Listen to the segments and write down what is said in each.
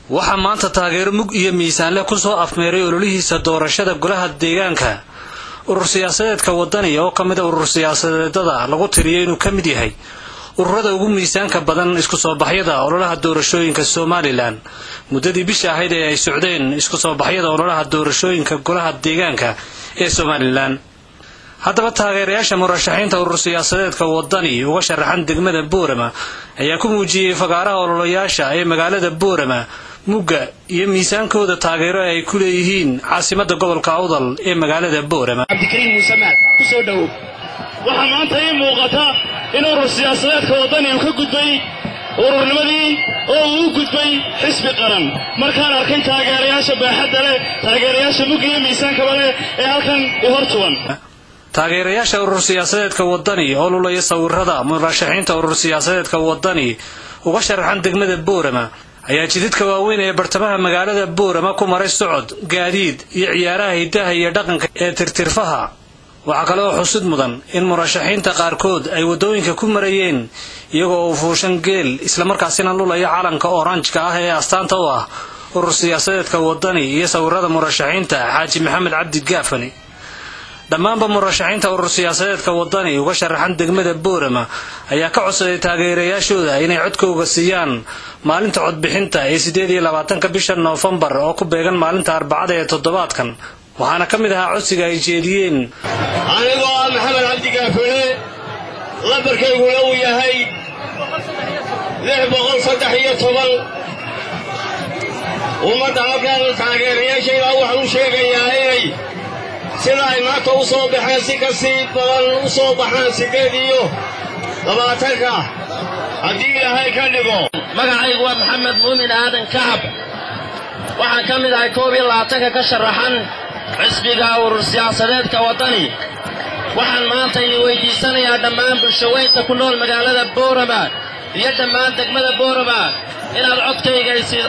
waxaa maanta taageero mug iyo miisaanle ku soo afmeeray ololihiisa doorashada golaha deegaanka urur siyaasadeedka wadani oo kamid ah urur siyaasadeedada lagu tiriyay inuu kamid yahay ururada ugu miisaanka badan isku soo baxyada ololaha doorashooyinka Soomaaliland muddadii bisha ahayd ee ay socdeen isku soo baxyada ololaha doorashooyinka golaha deegaanka ee Soomaaliland. haddaba taageerayaasha murashaxiinta urur siyaasadeedka wadani uga sharaxan degmada Boorama ayaa ku muujiyay fagaaraha ololayaasha ee magaalada Boorama mugga iyo miisaankooda taageero ay ku leeyihiin caasimadda gobolka Awdal ee magaalada Boorama. Cabdikariim Muusamaad ku soo dhaw waxa maanta ay muuqata in urur siyaasadeedka wadani uu ka gudbay ururnimadii oo uu gudbay xisbi qaran markaan arkin taageerayaasha baaxadda leh taageerayaasha mugga iyo miisaanka leh ee halkan u hortuwan taageerayaasha urur siyaasadeedka wadani oo lulaya sawirrada murashaxiinta urur siyaasadeedka wadani uga sharaxan degmada Boorama ayaa jidadka waaweyn ee bartamaha magaalada Boorama ku maray socod gaadiid iyo ciyaaraha hidaha iyo dhaqanka ee tirtirfaha. waxa kale oo xusid mudan in murashaxiinta qaarkood ay wadooyinka ku marayeen iyagoo u fuushan geel isla markaasina lulaya calanka orange-ka ah ee astaanta u ah urur siyaasadeedka wadani iyo sawirrada murashaxiinta Xaaji Maxamed Cabdi Gaafani. dhammaanba murashaxiinta urur siyaasadeedka wadani uga sharaxan degmada Boorama ayaa ka codsaday taageerayaashooda inay codkooda siiyaan maalinta codbixinta ee 28 bisha Noofambar oo ku beegan maalinta Arbacada ee toddobaadkan. waxaana ka mid ahaa codsiga ay jeediyeen anigoo ah Maxamed Cabdi Gaafani lambarkaygu uu yahay 613 ummadda halkan taageerayaashayda waxaan u sheegayaa inay sida ay maanta u soo baxeen si kasii badan u soo baxaan 28 haddii ilaahay ka dhigo. magacaygu waa Maxamed Muumin Aadan Kacab waxaan ka mid ahay 22 ka sharaxan xisbiga urur siyaasadeedka wadani. waxaan maanta weydiisanayaa dhammaan bulshaweynta ku nool magaalada Boorama iyo dhammaan degmada Boorama inaad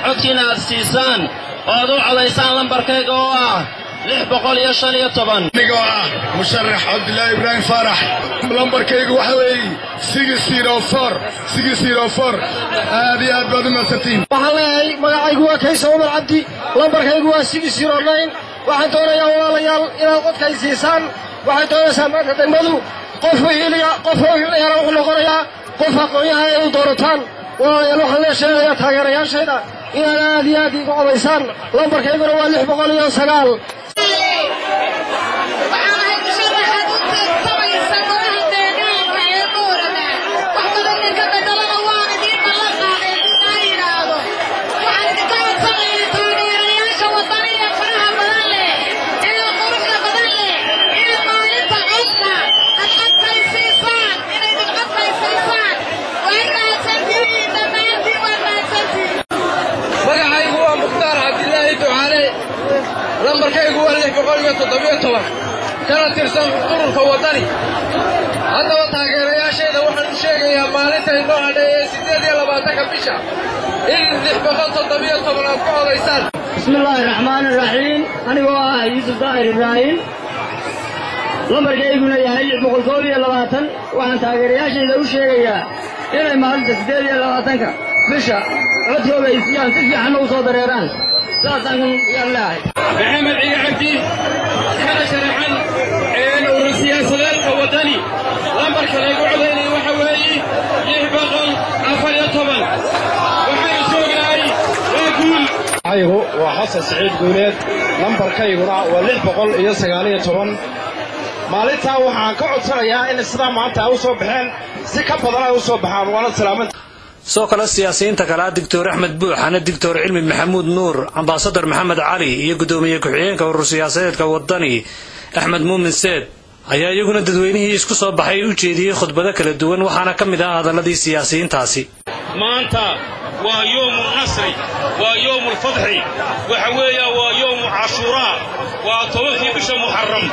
codkiina aad siisaan oo aad u codaysaan lambarkayga oo ah 615 anigoo ah musharax Cabdilaahi Ibraahim Farax lambarkaygu waxa weeye 604 aad iyo aad baad u mahadsantiin. waxaan leeyahay magacaygu waa Kaysa Umar Cabdi lambarkaygu waa 609 waxaan doonayaa walaalayaal inaad codkay siisaan. waxay doonaysaa maanta degmadu qof weheliya wuxuu noqonayaa qof aqoon-yahan ay u doorataan. walaalayaal waxaan leesheegayaa taageerayaashayda inaad aad iyo aad igu codaysaan lambarkayguna waa 609. lambarkaygu waa 617 kana tirsan ururka wadani. haddaba taageerayaashayda waxaan u sheegayaa maalinta inoo hadhay ee 28 bisha in 617 aad ku codaysaan. bismillaahi raxmaani raxiim anigoo ah Yuusuf Daahir Ibraahim lambarkayguna yahay 620 waxaan taageerayaashayda u sheegayaa inay maalinta 28 bisha codkooda ay siiyaan si fiican u soo dareeraan. saasaan yaalahay Maxamed Cabdi kana sharaxan urur siyaasadeedka wadani lambarka lagu codeeyay waxa weeye 614 waxaan soogaay waa guul. aygu waa Xasan Saciid Guuleed lambarkayguna waa 619 maalinta waxaan ka codsanayaa in sida maanta u soo baxeen si ka badan ay u soo baxaan wala salaamad. soo kala siyaasiyiinta kala Dr. Axmed Buuxana Dr. Cilmi Maxamuud Nuur Ambassador Maxamed Cali iyo gudoomiye ku-xigeenka urur siyaasadeedka wadani Axmed Muumin Seed ayaa iyaguna dadweynihii isku soo baxay u jeediyay khudbado kala duwan waxaana ka mid ah hadaladii siyaasiyiintaasi. maanta waa yawm nasri waa yawm fadhi waxa weeyaa waa yawm Ashura waa 10 bisha Muharram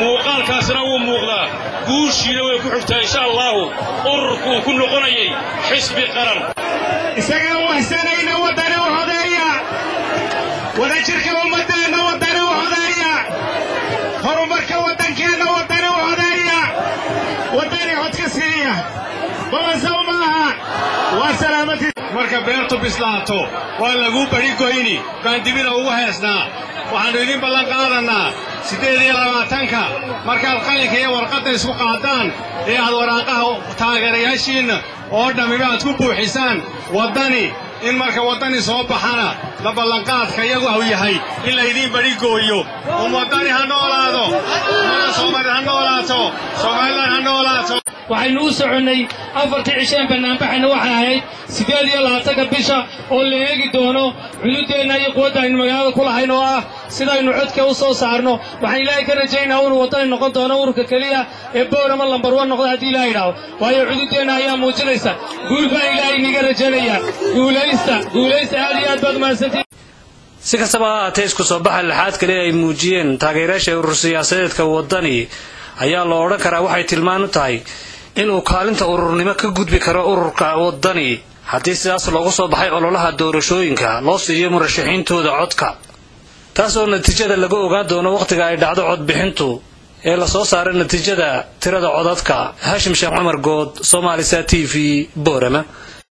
muuqaalkaasna uu muuqdaa guushiina way ku xigtaa insha Allah ururku ku noqonayay xisbi qaran isaga waxsanayna wadani u hodeeya wada jirka ummadeena wadani u hodeeya horumarka wadankeena wadani u hodeeya wadani codka siiya bala sawmaha wa salaamati marka beertu bislaato waa lagu bari goyni baan dibina ugu heesnaa waxaanu idin ballan qaadanaa 28ka markaad qalinka iyo warqadda isku qaadaan ee aad waraaqaha taageerayaashiinna oo dhammiba aad ku buuxisaan waddani in marka waddani soo baxana la ballanqaadka iyagu uu yahay in laydin bari gooyo waddani ha noolaado Soomaaliland ha noolaato Soomaaliland ha noolaato waxaynu u soconnay 4 cisheen banaanbaxayna waxay ahayd 28 bisha oo la eegi doono xuduudeena iyo quwadda aynu magaalada ku lahayn oo ah sidaynu codka u soo saarno waxaan ilaahay ka rajaynayaa inuu waddani noqon doono ururka kaliya ee Boorama lambar 1 noqdo haddii ilaahay yiraahdo waayo xuduudeena ayaa muujinaysa guul baa ilaahay niga rajaynaya guulaysta aad iyo aad baad mahadsantihiin si kastaba ha ahaatee isku soo baxa lixaad kale ay muujiyeen taageerayaasha urur siyaasadeedka waddani ayaa loo odhan karaa waxay tilmaan u tahay inuu kaalinta ururnimo ka gudbi karo ururka waddani haddii sidaas loogu soo baxay ololaha doorashooyinka loo siiyo murashaxiintooda codka taasoo natiijada laga ogaan doono waqtiga ay dhacdo codbixintu ee la soo saaray natiijada tirada codadka Hashim Sheekh Cumar Good Somali TV Boorama.